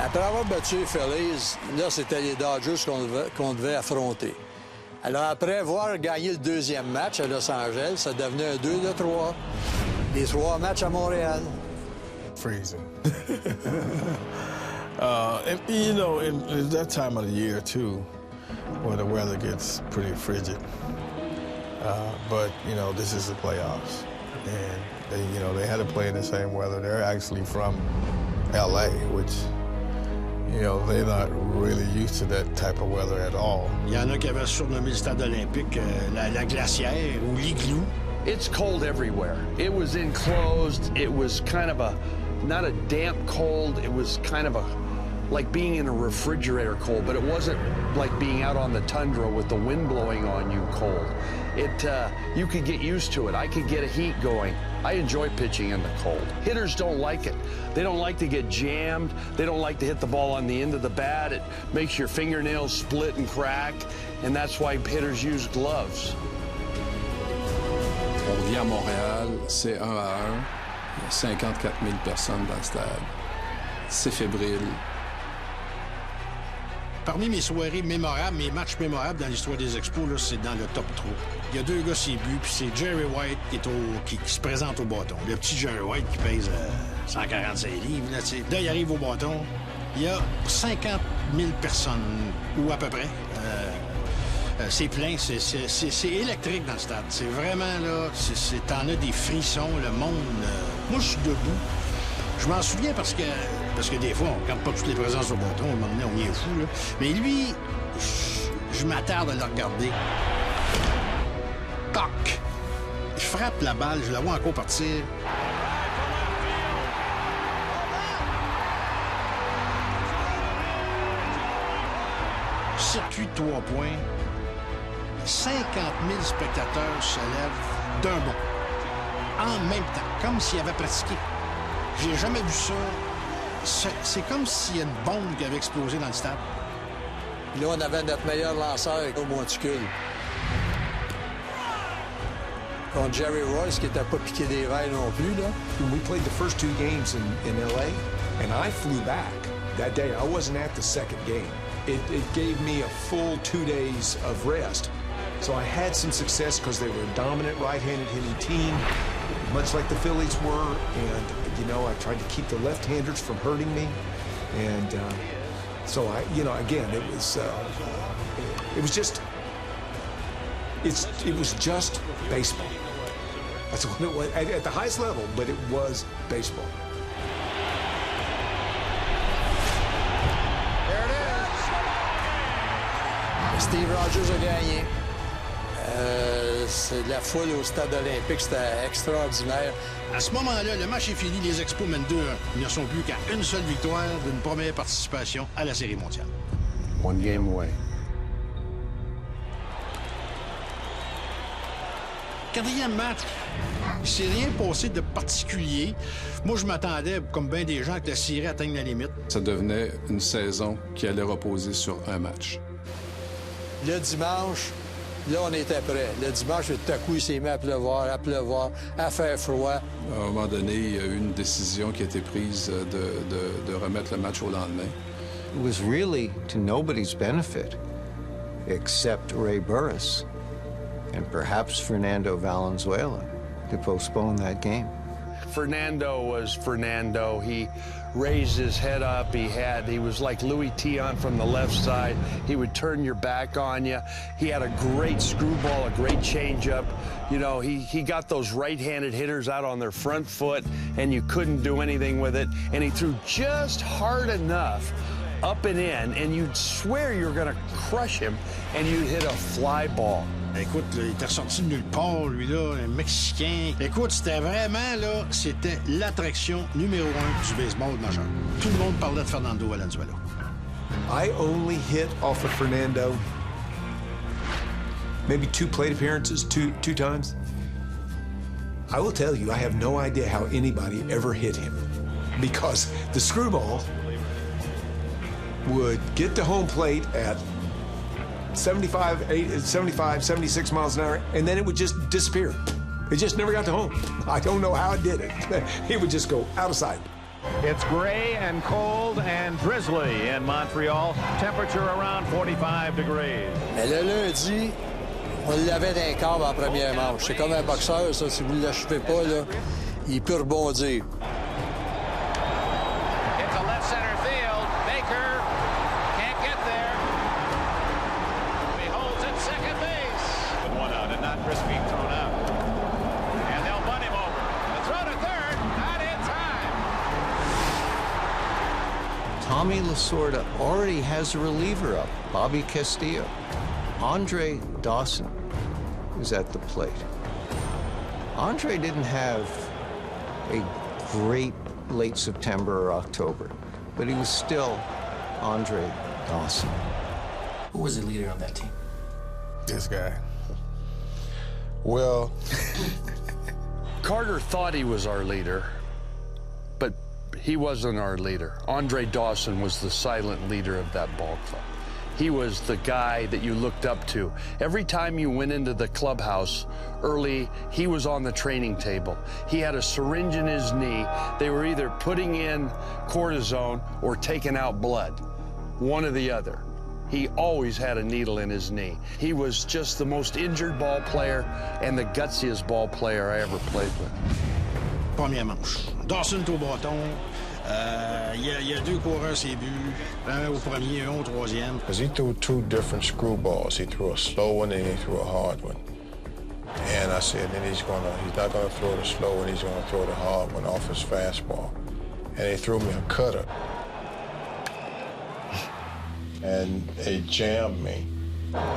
Après avoir battu les Phillies, là, c'était les Dodgers qu'on devait affronter. Alors après avoir gagné le deuxième match à Los Angeles, ça devenait un 2-3. Les 3 matchs à Montréal. Freezing. And, you know, in that time of the year, too, where the weather gets pretty frigid. But, you know, this is the playoffs. And, they had to play in the same weather. They're actually from L.A., which, you know, they're not really used to that type of weather at all. Il y en a qui avaient surnommé le stade olympique la glacière ou l'igloo. It's cold everywhere. It was enclosed. It was kind of not a damp cold. It was kind of like being in a refrigerator cold, but it wasn't like being out on the tundra with the wind blowing on you cold. You could get used to it. I could get a heat going. I enjoy pitching in the cold. Hitters don't like it. They don't like to get jammed. They don't like to hit the ball on the end of the bat. It makes your fingernails split and crack, and that's why hitters use gloves. On revient à Montréal, c'est 1-1. Il y a 54 000 personnes dans le stade. C'est fébrile. Parmi mes soirées mémorables, mes matchs mémorables dans l'histoire des Expos, là, c'est dans le top 3. Il y a 2 gars sur les buts, puis c'est Jerry White qui se présente au bâton. Le petit Jerry White qui pèse 145 livres. Là, il arrive au bâton. Il y a 50 000 personnes, ou à peu près. C'est plein, c'est électrique dans le stade. C'est vraiment, là, t'en as des frissons, le monde... Moi, je suis debout. Je m'en souviens parce que des fois, on ne regarde pas toutes les présences au bâton. À un moment donné, on y est fou, là. Mais lui, je m'attarde à le regarder. Toc! Il frappe la balle, je la vois encore partir. Circuit de 3 points. 50 000 spectateurs se lèvent d'un bond, en même temps, comme s'ils avaient pratiqué. J'ai jamais vu ça. C'est comme s'il y a une bombe qui avait explosé dans le stade. Là, on avait notre meilleur lanceur au monticule. Contre Jerry Royce, qui n'était pas piqué des verres non plus, là. We played the first 2 games in L.A., and I flew back that day. I wasn't at the second game. It gave me a full 2 days of rest. So I had some success because they were a dominant right-handed hitting team, much like the Phillies were. And, you know, I tried to keep the left-handers from hurting me. And so again, it was just baseball. That's what it was at the highest level, but it was baseball. There it is. Steve Rogers a gagné. C'est la foule au stade olympique, c'était extraordinaire. À ce moment-là, le match est fini, les Expos mènent 2-1. Ils ne sont plus qu'à une seule victoire d'une première participation à la Série mondiale. One game away. 4e match, il s'est rien passé de particulier. Moi, je m'attendais, comme bien des gens, que la série atteigne la limite. Ça devenait une saison qui allait reposer sur un match. Le dimanche, là, on était prêts. Le dimanche, tout à coup, il s'est mis à pleuvoir, à faire froid. À un moment donné, il y a eu une décision qui a été prise de remettre le match au lendemain. It was really to nobody's benefit except Ray Burris and perhaps Fernando Valenzuela to postpone that game. Fernando was Fernando. He raised his head up. He was like Louis Tion from the left side. He would turn your back on you. He had a great screwball, a great changeup. You know, he got those right-handed hitters out on their front foot, and you couldn't do anything with it. And he threw just hard enough up and in, and you'd swear you were going to crush him, and you'd hit a fly ball. Écoute, là, il était ressorti de nulle part, lui, là, un Mexicain. Écoute, c'était vraiment, là, c'était l'attraction numéro 1 du baseball majeur. Tout le monde parlait de Fernando Valenzuela. I only hit off of Fernando maybe 2 plate appearances, two times. I will tell you, I have no idea how anybody ever hit him because the screwball would get to home plate at 75, 76 miles an hour, and then it would just disappear. It just never got to home. I don't know how it did it. It would just go out of sight. It's gray and cold and drizzly in Montreal. Temperature around 45 degrees. Mais le lundi, on l'avait d'un câble en première manche. C'est comme un boxeur, ça. Si vous ne l'achevez pas, là, il peut rebondir. It's a left center field. Baker can't get there. He holds at second base. With one out and not risk being thrown out. And they'll bunt him over. The throw to third, not in time. Tommy Lasorda already has a reliever up, Bobby Castillo. Andre Dawson is at the plate. Andre didn't have a great late September or October, but he was still Andre Dawson. Who was the leader of that team? This guy. Well, Carter thought he was our leader, but he wasn't our leader. Andre Dawson was the silent leader of that ball club. He was the guy that you looked up to. Every time you went into the clubhouse early, he was on the training table. He had a syringe in his knee. They were either putting in cortisone or taking out blood, one or the other. He always had a needle in his knee. He was just the most injured ball player and the gutsiest ball player I ever played with. Première manche. Dawson est au bâton. Il y a deux coureurs, c'est but. Un au premier, un au troisième. because he threw two different screwballs. He threw a slow one and he threw a hard one. And I said, then he's not gonna throw the slow one, he's gonna throw the hard one off his fastball. And he threw me a cutter. And they jammed me. Double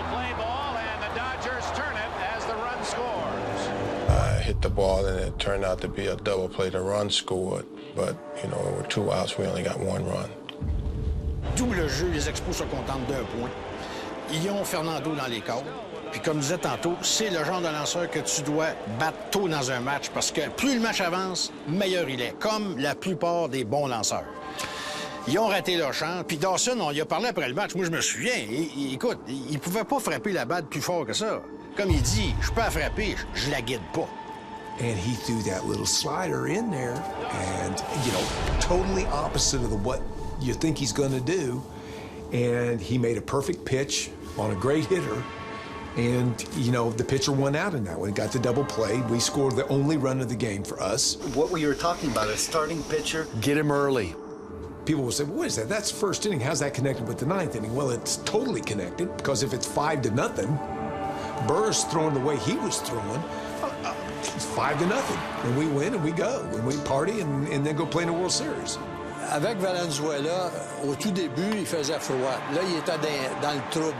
play ball, and the Dodgers turn it as the run scores. I hit the ball and it turned out to be a double play. The run scored, but you know, with 2 outs, we only got 1 run. Double jeu, les Expos se contentent d'1 point. Ils ont Fernando dans les cadres. Puis comme je disais tantôt, c'est le genre de lanceur que tu dois battre tôt dans un match parce que plus le match avance, meilleur il est, comme la plupart des bons lanceurs. Ils ont raté leur chance. Puis Dawson, on y a parlé après le match. Moi, je me souviens. Écoute, il pouvait pas frapper la balle plus fort que ça. Comme il dit, je peux la frapper, je la guide pas. And he threw that little slider in there and, you know, totally opposite of what you think he's going to do. And he made a perfect pitch on a great hitter. And, you know, the pitcher won out in that one. Got the double play. We scored the only run of the game for us. What were you talking about, a starting pitcher? Get him early. People will say, well, what is that? That's first inning. How's that connected with the 9th inning? Well, it's totally connected because if it's 5-0, Burris throwing the way he was throwing, it's 5-0. And we win and we go. And we party and then go play in the World Series. Avec Valenzuela, au tout début, il faisait froid. Là, il était dans le trouble.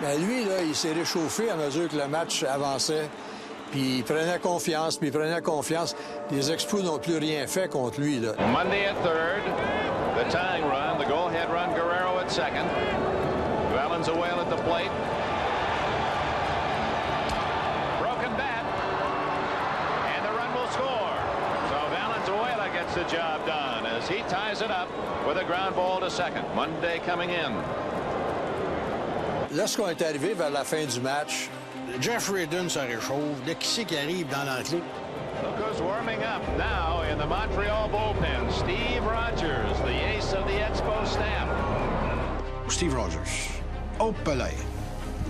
Mais lui, là, il s'est réchauffé à mesure que le match avançait. Puis il prenait confiance, Les Expos n'ont plus rien fait contre lui, là. Monday at third, the tying run, the go-ahead run, Guerrero at second. Valenzuela at the plate. Broken bat, and the run will score. So Valenzuela gets the job done as he ties it up with a ground ball to second. Monday coming in. Lorsqu'on est arrivé vers la fin du match, Jeff Redden se réchauffe. De qui c'est qui arrive dans l'enclos? Look who's warming up now in the Montreal bullpen. Steve Rogers, the ace of the Expos staff. Steve Rogers. Oh, pelé.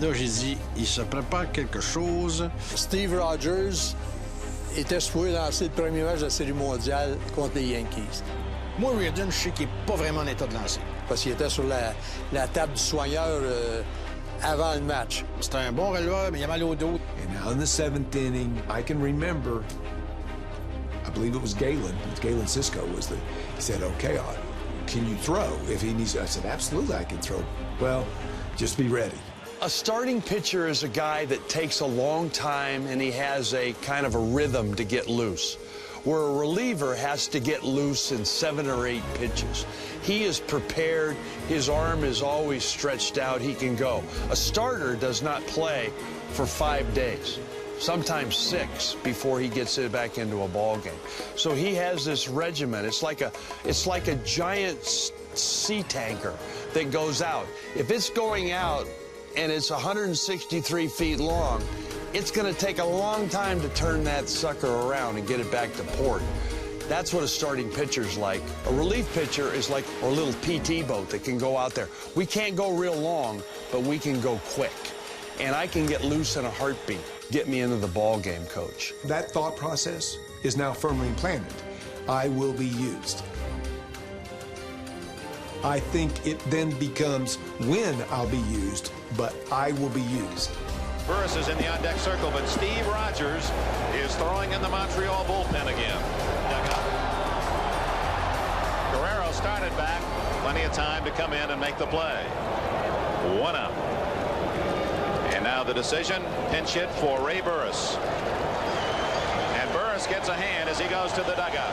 Là, j'ai dit, il se prépare quelque chose. Steve Rogers était supposé lancer le premier match de la Série mondiale contre les Yankees. Moi, Redden, je sais qu'il n'est pas vraiment en état de lancer. Parce qu'il était sur la table du soigneur avant le match. C'était un bon releveur, mais il a mal au dos. And now in the 7th inning, I can remember, I believe it was Galen Cisco he said, okay, can you throw if he needs? I said, absolutely, I can throw. Well, just be ready. A starting pitcher is a guy that takes a long time and he has a kind of a rhythm to get loose, where a reliever has to get loose in 7 or 8 pitches. He is prepared. His arm is always stretched out. He can go. A starter does not play for 5 days, sometimes 6, before he gets it back into a ball game. So he has this regimen. It's like a giant sea tanker that goes out. If it's going out and it's 163 feet long, it's going to take a long time to turn that sucker around and get it back to port. That's what a starting pitcher's like. A relief pitcher is like a little PT boat that can go out there. We can't go real long, but we can go quick. And I can get loose in a heartbeat. Get me into the ball game, Coach. That thought process is now firmly implanted. I will be used. I think it then becomes when I'll be used, but I will be used. Burris is in the on-deck circle, but Steve Rogers is throwing in the Montreal bullpen again. Guerrero started back. Plenty of time to come in and make the play. 1 out. And now the decision, pinch hit for Ray Burris. And Burris gets a hand as he goes to the dugout.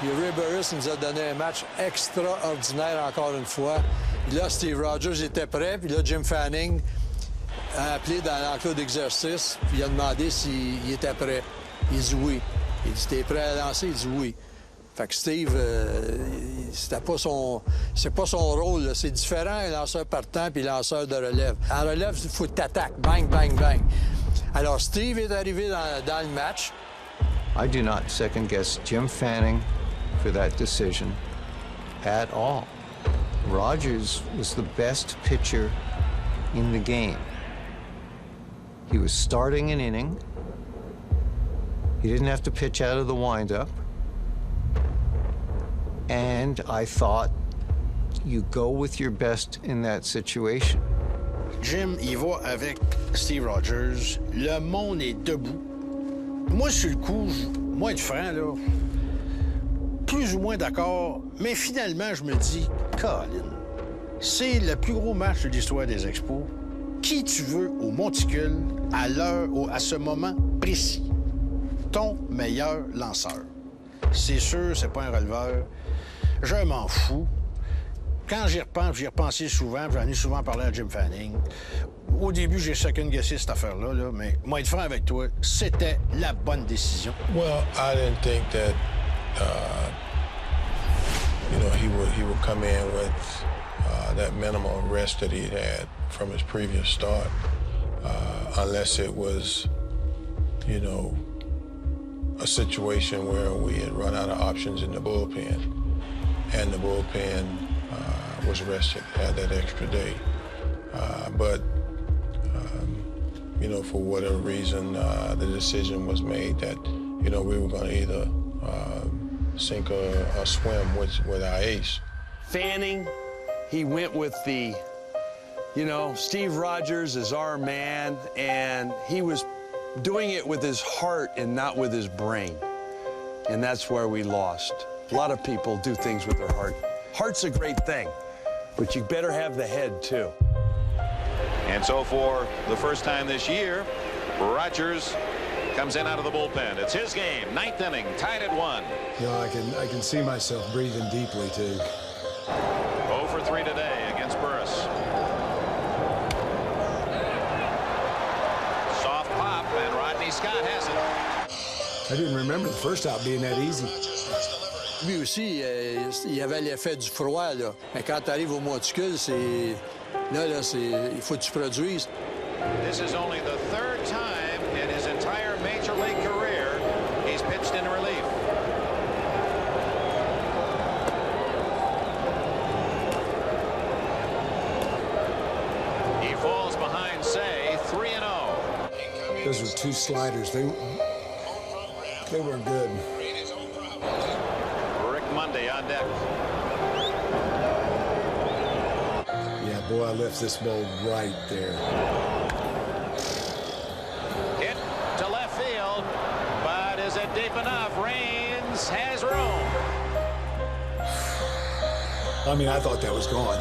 Puis Ray Burris nous a donné un match extraordinaire encore une fois. Puis là, Steve Rogers était prêt. Puis là, Jim Fanning a appelé dans l'enclos d'exercice. Puis il a demandé s'il était prêt. Il dit oui. Il dit, t'es prêt à lancer? Il dit oui. Fait que Steve, c'est pas son rôle. C'est différent, un lanceur partant puis lanceur de relève. En relève, il faut que t'attaques. Bang, bang, bang. Alors, Steve est arrivé dans le match. I do not second-guess Jim Fanning for that decision at all. Rogers was the best pitcher in the game. He was starting an inning. He didn't have to pitch out of the windup. And I thought you go with your best in that situation. Jim, il va avec Steve Rogers. Le monde est debout. Moi, sur le coup, moi, être franc, là, plus ou moins d'accord, mais finalement, je me dis, Colin, c'est le plus gros match de l'histoire des Expos. Qui tu veux au monticule à l'heure, à ce moment précis? Ton meilleur lanceur. C'est sûr, c'est pas un releveur. Je m'en fous. Quand j'y repense, j'y ai repensé souvent, j'en ai souvent parlé à Jim Fanning. Au début, j'ai second-guessé cette affaire-là, là, mais moi, être franc avec toi, c'était la bonne décision. Well, I didn't think that, he would come in with that minimal rest that he had from his previous start, unless it was, a situation where we had run out of options in the bullpen, and the bullpen was rested, had that extra day. But for whatever reason, the decision was made that, we were going to either sink or swim with our ace. Fanning, he went with the, Steve Rogers is our man, and he was doing it with his heart and not with his brain. And that's where we lost. A lot of people do things with their heart. Heart's a great thing, but you better have the head, too. And so for the first time this year, Rogers comes in out of the bullpen. It's his game, 9th inning, tied at 1. I can see myself breathing deeply, too. 0 for 3 today against Burris. Soft pop, and Rodney Scott has it. I didn't remember the first out being that easy. Lui aussi, il y avait l'effet du froid, là. Mais quand tu arrives au monticule, c'est... Là, il faut que tu produises. This is only the 3rd time in his entire Major League career he's pitched in relief. He falls behind Say, 3-0. Those were 2 sliders. They were good. Rick Monday on deck. Yeah, boy, I left this ball right there. Hit to left field, but is it deep enough? Raines has room. I thought that was gone.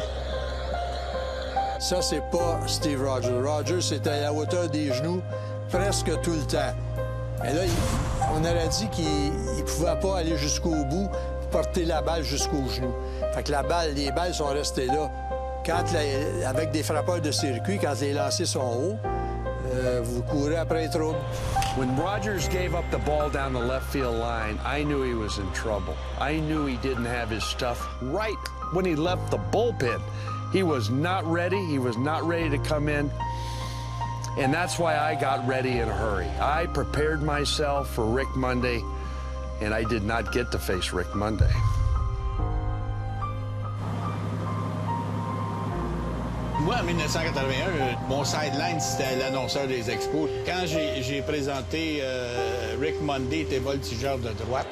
Ça, c'est pas Steve Rogers. Rogers, c'était à la hauteur des genoux presque tout le temps. Mais là, on aurait dit qu'il ne pouvait pas aller jusqu'au bout, porter la balle jusqu'aux genoux. Fait que les balles sont restées là. Avec des frappeurs de circuit, quand les lancers sont hauts, vous courez après les troubles. When Rogers gave up the ball down the left field line, I knew he was in trouble. I knew he didn't have his stuff right when he left the bullpen. He was not ready. He was not ready to come in. And that's why I got ready in a hurry. I prepared myself for Rick Monday, and I did not get to face Rick Monday. Moi, en 1981, mon sideline, c'était l'annonceur des Expos. Quand j'ai présenté Rick Monday était voltigeur de droite.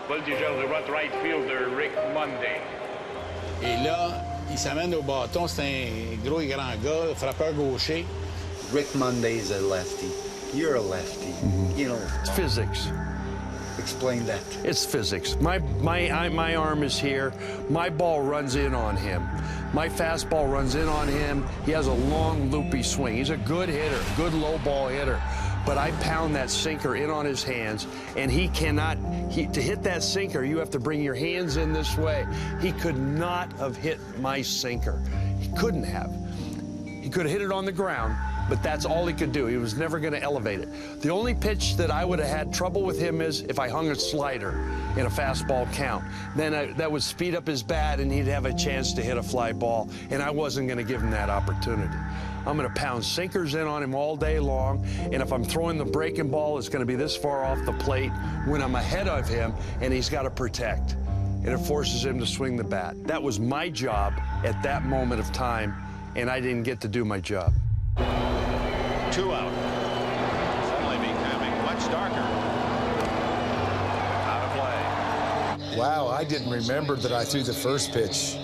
Voltigeur de droite, right fielder Rick Monday. Et là, il s'amène au bâton. C'est un gros et grand gars, frappeur gaucher. Rick Monday is a lefty. You're a lefty. You know. It's physics. Explain that. It's physics. My arm is here. My ball runs in on him. My fastball runs in on him. He has a long, loopy swing. He's a good hitter, good low ball hitter. But I pound that sinker in on his hands, and he cannot, to hit that sinker, you have to bring your hands in this way. He could not have hit my sinker. He couldn't have. He could have hit it on the ground, but that's all he could do. He was never going to elevate it. The only pitch that I would have had trouble with him is if I hung a slider in a fastball count. Then that would speed up his bat, and he'd have a chance to hit a fly ball, and I wasn't going to give him that opportunity. I'm going to pound sinkers in on him all day long, and if I'm throwing the breaking ball, it's going to be this far off the plate when I'm ahead of him, and he's got to protect. And it forces him to swing the bat. That was my job at that moment of time, and I didn't get to do my job. 2 out. Suddenly becoming much darker. Out of play. Wow, I didn't remember that I threw the first pitch.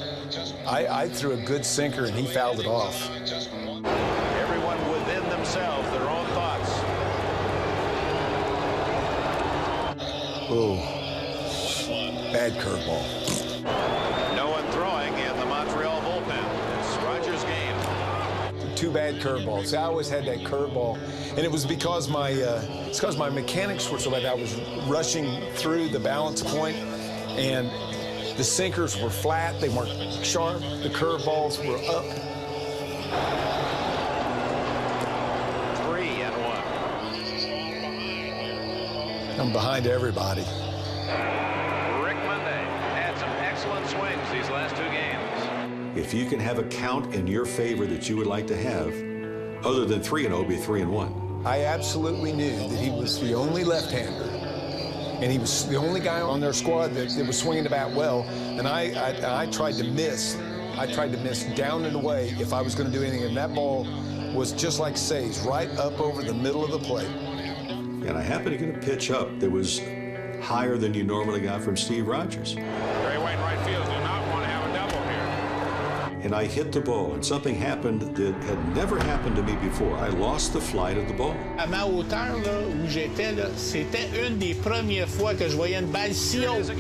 I threw a good sinker, and he fouled it off. Everyone within themselves, their own thoughts. Oh, bad curveball. No one throwing in the Montreal bullpen. It's Rogers' game. 2 bad curveballs. I always had that curveball, and it was because my mechanics were so bad. I was rushing through the balance point, and the sinkers were flat. They weren't sharp. The curveballs were up. 3-1. I'm behind everybody. Rick Monday had some excellent swings these last 2 games. If you can have a count in your favor that you would like to have, other than 3-0, be 3-1. I absolutely knew that he was the only left-hander, and he was the only guy on their squad that was swinging the bat well, and I tried to miss. I tried to miss down and away if I was going to do anything, and that ball was just like Say's, right up over the middle of the plate. And I happened to get a pitch up that was higher than you normally got from Steve Rogers. Barry White in right field. Do not want to have a double here. And I hit the ball, and something happened that had never happened to me before. I lost the flight of the ball. À ma hauteur, là, où j'étais, là, c'était une des premières fois que je voyais une balle si haute.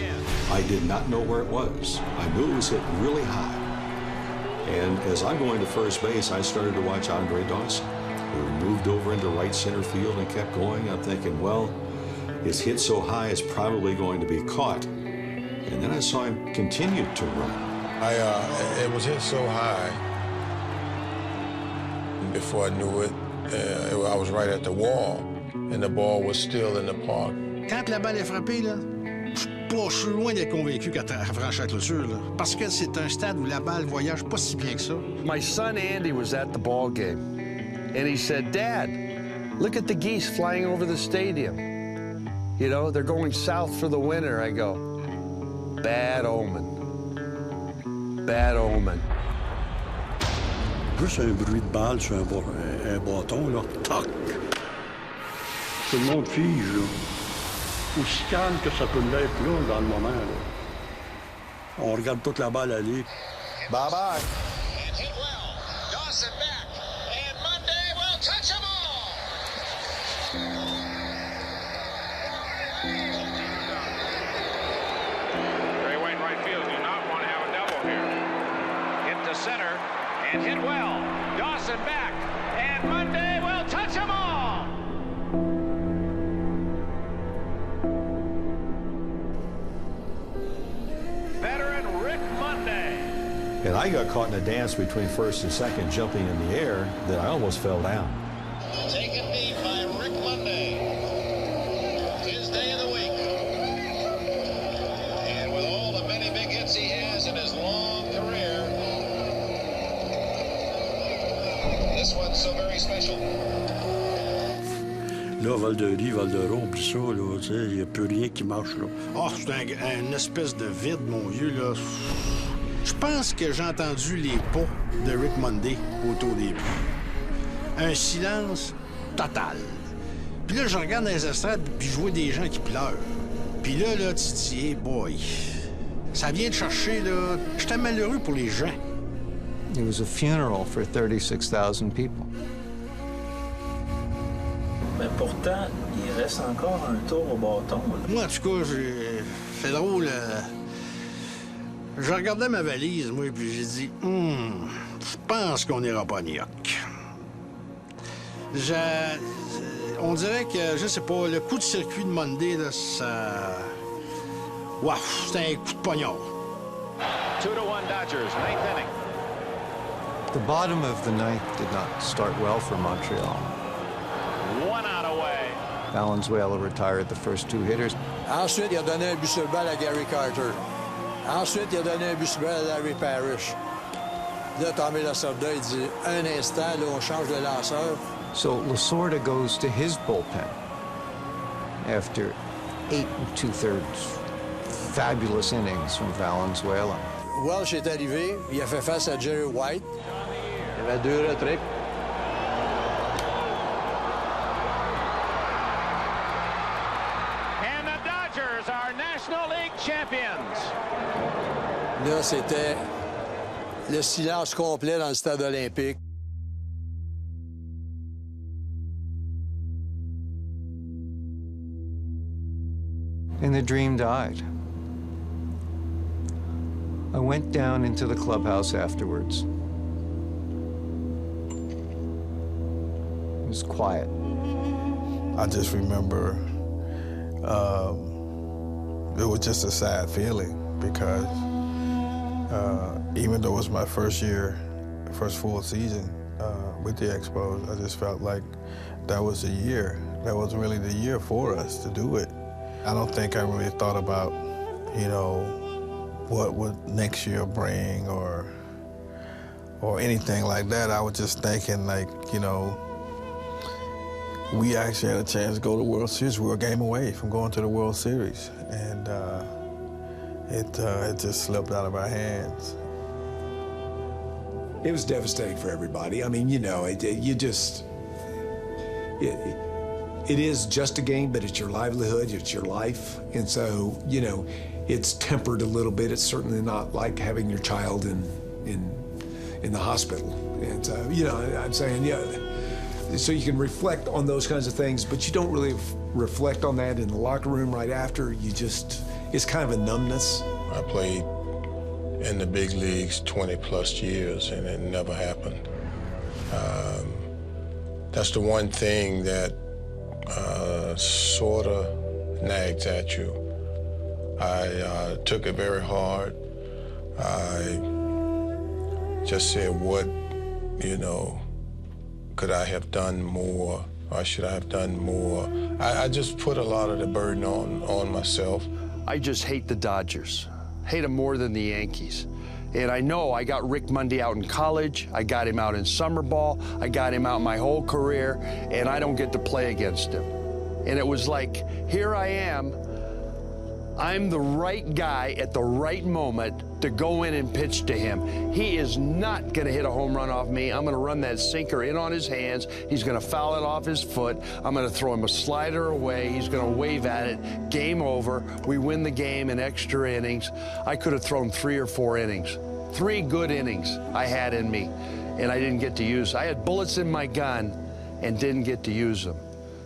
I did not know where it was. I knew it was hit really high. And as I'm going to first base, I started to watch Andre Dawson, who moved over into right center field and kept going. I'm thinking, well, it's hit so high, it's probably going to be caught. And then I saw him continue to run. It was hit so high. Before I knew it, I was right at the wall, and the ball was still in the park. Quand la balle est frappée, là, je suis loin d'être convaincu qu'elle franchit la clôture, là, parce que c'est un stade où la balle voyage pas si bien que ça. My son Andy was at the ball game, and he said, "Dad, look at the geese flying over the stadium. You know, they're going south for the winter." I go, "Bad omen. Bad omen." Juste un bruit de balle sur un bâton, là, toc. Tout le monde fige, là. Aussi calme que ça peut l'être, là, dans le moment, là. On regarde toute la balle aller. Bye-bye. And hit well. Dawson back. And Monday will touch them all. Barry White in right field. Do not want to have a double here. Hit to center. And hit well. Dawson back. And Monday will touch them all. Veteran Rick Monday. And I got caught in a dance between first and second, jumping in the air, that I almost fell down. Taken deep by Rick Monday. His day of the week. And with all the many big hits he has in his long career, this one's Là, Val-de-Lis, Val-de-Rome, oublie ça, là, tu sais, il n'y a plus rien qui marche, là. Oh, c'est une espèce de vide, mon vieux, là. Je pense que j'ai entendu les pas de Rick Monday au tout début. Un silence total. Puis là, je regarde dans les estrades, puis je vois des gens qui pleurent. Puis là, tu te dis, hey boy, ça vient de chercher, là. J'étais malheureux pour les gens. It was a funeral for 36,000 people. Mais pourtant, il reste encore un tour au bâton. Là. Moi, en tout cas, c'est drôle. Je regardais ma valise, moi, puis j'ai dit, je pense qu'on n'ira pas à New York. On dirait que, je sais pas, le coup de circuit de Monday, là, ça... Waouh, c'était un coup de poignard. 2-1 Dodgers, 9th inning. The bottom of the ninth did not start well for Montreal. 1 out away. Valenzuela retired the first two hitters. Ensuite, il a donné un but sur balle à Gary Carter. Ensuite, il a donné un but sur balle à Larry Parrish. Là, Tommy Lasorda, il dit, un instant, là, on change de lanceur. So Lasorda goes to his bullpen after 8 2/3 fabulous innings from Valenzuela. Welsh est arrivé, il a fait face à Jerry White. Il y avait 2 retraits. And the Dodgers are National League champions. Là, c'était le silence complet dans le stade olympique. And the dream died. I went down into the clubhouse afterwards. It was quiet. I just remember it was just a sad feeling because even though it was my first full season with the Expos, I just felt like that was the year. That was really the year for us to do it. I don't think I really thought about, what would next year bring or anything like that. I was just thinking we actually had a chance to go to the World Series. We were a game away from going to the World Series, and it just slipped out of our hands. It was devastating for everybody. I mean, it is just a game, but it's your livelihood, it's your life. And so, it's tempered a little bit. It's certainly not like having your child in the hospital. And so, I'm saying, so you can reflect on those kinds of things, but you don't really reflect on that in the locker room right after. It's kind of a numbness. I played in the big leagues 20+ years, and it never happened. That's the one thing that sort of nags at you. I took it very hard. I just said, what, could I have done more, or should I have done more? I just put a lot of the burden on myself. I just hate the Dodgers. Hate them more than the Yankees. And I know I got Rick Monday out in college, I got him out in summer ball, I got him out my whole career, and I don't get to play against him. And it was like, here I am, I'm the right guy at the right moment to go in and pitch to him. He is not gonna hit a home run off me. I'm gonna run that sinker in on his hands. He's gonna foul it off his foot. I'm gonna throw him a slider away. He's gonna wave at it. Game over. We win the game in extra innings. I could have thrown 3 or 4 innings. 3 good innings I had in me, and I didn't get to use. I had bullets in my gun and didn't get to use them.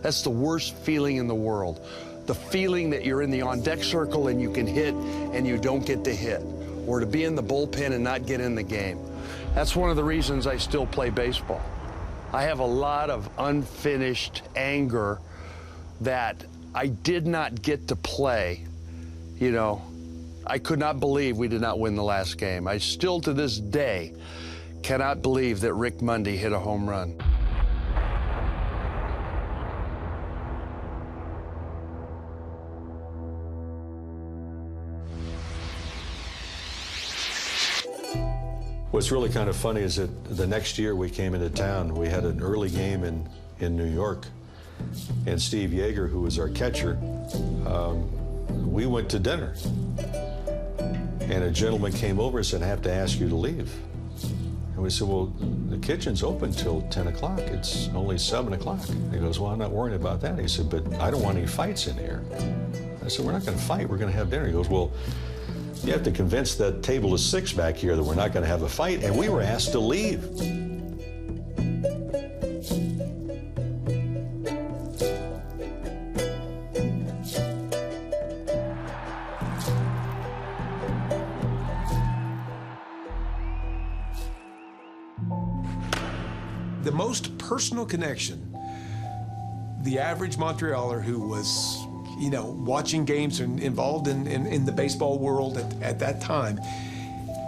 That's the worst feeling in the world. The feeling that you're in the on-deck circle and you can hit and you don't get to hit, or to be in the bullpen and not get in the game. That's one of the reasons I still play baseball. I have a lot of unfinished anger that I did not get to play. I could not believe we did not win the last game. I still, to this day, cannot believe that Rick Monday hit a home run. What's really kind of funny is that the next year we came into town, we had an early game in New York, and Steve Yeager, who was our catcher, we went to dinner, and a gentleman came over and said, I have to ask you to leave. And we said, well, the kitchen's open till 10 o'clock. It's only 7 o'clock. He goes, well, I'm not worried about that. He said, but I don't want any fights in here. I said, we're not going to fight. We're going to have dinner. He goes, well, you have to convince that table of 6 back here that we're not going to have a fight. And we were asked to leave. The most personal connection the average Montrealer who was, you know, watching games and involved in the baseball world at that time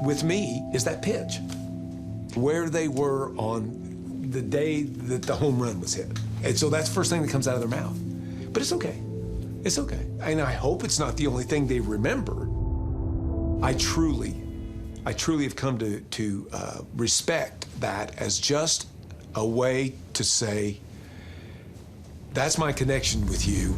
with me is that pitch, where they were on the day that the home run was hit. And so that's the first thing that comes out of their mouth. But it's okay. It's okay. And I hope it's not the only thing they remember. I truly have come to respect that as just a way to say, that's my connection with you.